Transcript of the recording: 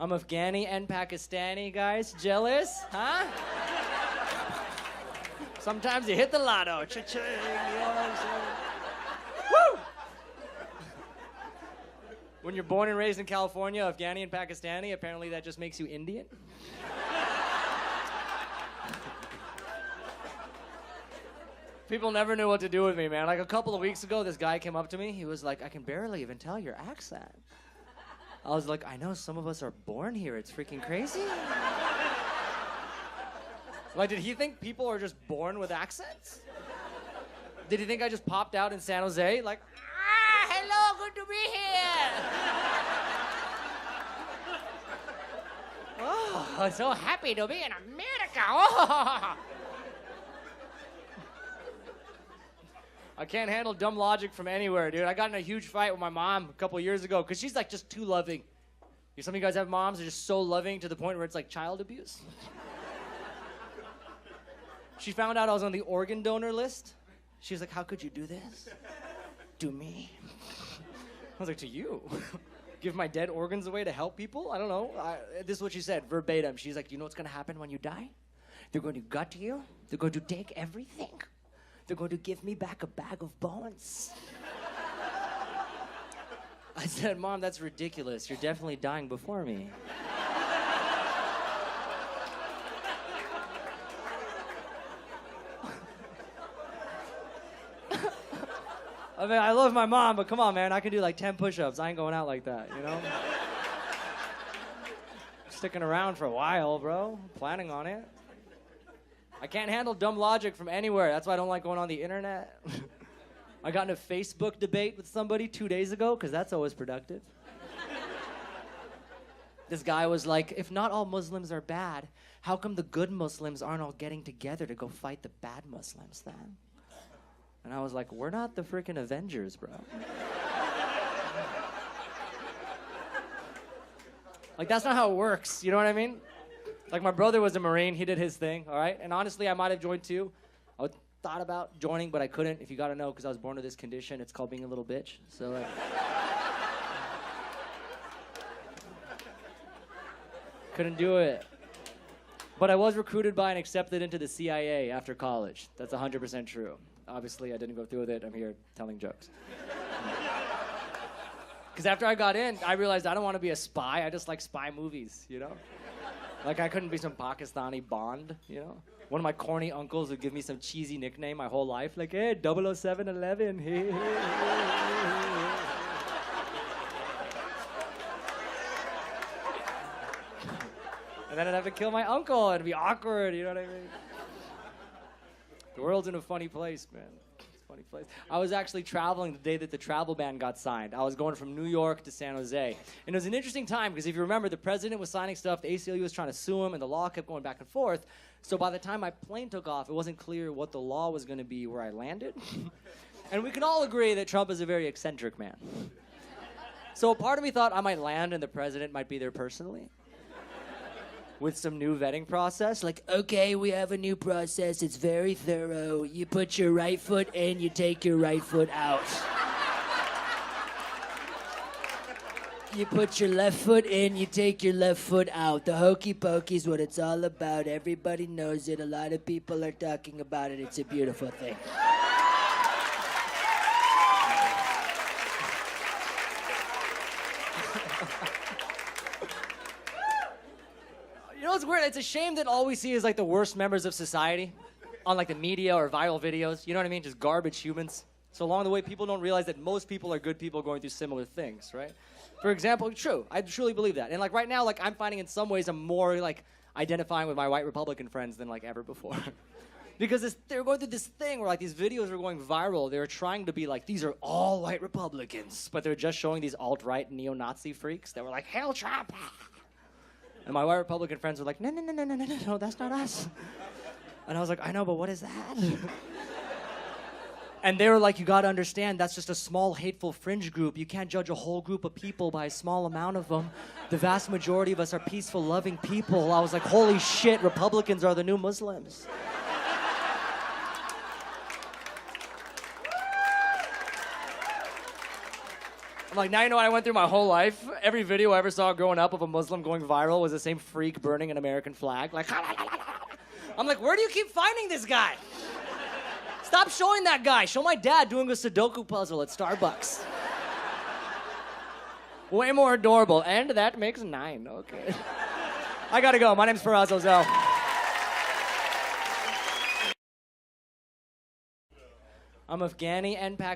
I'm Afghani and Pakistani, guys. Jealous? Huh? Sometimes you hit the lotto. Cha-ching, you know what I'm saying? Woo! When you're born and raised in California, Afghani and Pakistani, apparently that just makes you Indian. People never knew what to do with me, man. Like a couple of weeks ago, this guy came up to me. He was like, I can barely even tell your accent. I was like, I know some of us are born here. It's freaking crazy. Like, did he think people are just born with accents? Did he think I just popped out in San Jose? Like, hello, good to be here. Oh, I'm so happy to be in America. Oh. I can't handle dumb logic from anywhere, dude. I got in a huge fight with my mom a couple years ago because she's like just too loving. Some of you guys have moms that are just so loving to the point where it's like child abuse. She found out I was on the organ donor list. She was like, how could you do this? To me. I was like, to you? Give my dead organs away to help people? I don't know. This is what she said, verbatim. She's like, do you know what's going to happen when you die? They're going to gut you. They're going to take everything. They're going to give me back a bag of bones. I said, Mom, that's ridiculous. You're definitely dying before me. I mean, I love my mom, but come on, man. I can do like 10 push-ups. I ain't going out like that, you know? Sticking around for a while, bro. Planning on it. I can't handle dumb logic from anywhere. That's why I don't like going on the internet. I got in a Facebook debate with somebody 2 days ago, because that's always productive. This guy was like, if not all Muslims are bad, how come the good Muslims aren't all getting together to go fight the bad Muslims then? And I was like, we're not the freaking Avengers, bro. Like, that's not how it works. You know what I mean? Like, my brother was a Marine. He did his thing, all right? And honestly, I might have joined too. I thought about joining, but I couldn't. If you got to know, because I was born with this condition, it's called being a little bitch. So, like... couldn't do it. But I was recruited by and accepted into the CIA after college. That's 100% true. Obviously, I didn't go through with it. I'm here telling jokes. Because after I got in, I realized I don't want to be a spy. I just like spy movies, you know? Like, I couldn't be some Pakistani Bond, you know? One of my corny uncles would give me some cheesy nickname my whole life, like, hey, 00711, hey. And then I'd have to kill my uncle. It'd be awkward, you know what I mean? The world's in a funny place, man. It's a funny place. I was actually traveling the day that the travel ban got signed. I was going from New York to San Jose. And it was an interesting time because if you remember, the president was signing stuff, the ACLU was trying to sue him, and the law kept going back and forth. So by the time my plane took off, it wasn't clear what the law was going to be where I landed. And we can all agree that Trump is a very eccentric man. So a part of me thought I might land and the president might be there personally. With some new vetting process, like, okay, we have a new process, it's very thorough. You put your right foot in, you take your right foot out. You put your left foot in, you take your left foot out. The Hokey Pokey is what it's all about. Everybody knows it. A lot of people are talking about it. It's a beautiful thing. You know what's weird? It's a shame that all we see is like the worst members of society on like the media or viral videos. You know what I mean? Just garbage humans. So along the way, people don't realize that most people are good people going through similar things, right? For example, true. I truly believe that. And like right now, like I'm finding in some ways I'm more like identifying with my white Republican friends than like ever before. Because they're going through this thing where like these videos are going viral. They're trying to be like, these are all white Republicans. But they're just showing these alt-right neo-Nazi freaks that were like, hail Trump! And my white Republican friends were like, no, that's not us. And I was like, I know, but what is that? And they were like, you gotta understand, that's just a small hateful fringe group. You can't judge a whole group of people by a small amount of them. The vast majority of us are peaceful, loving people. I was like, holy shit, Republicans are the new Muslims. I'm like, now you know what I went through my whole life? Every video I ever saw growing up of a Muslim going viral was the same freak burning an American flag. Like, I'm like, where do you keep finding this guy? Stop showing that guy. Show my dad doing a Sudoku puzzle at Starbucks. Way more adorable. And that makes 9. Okay. I gotta go. My name's Feraz Ozel. I'm Afghani and Pakistani.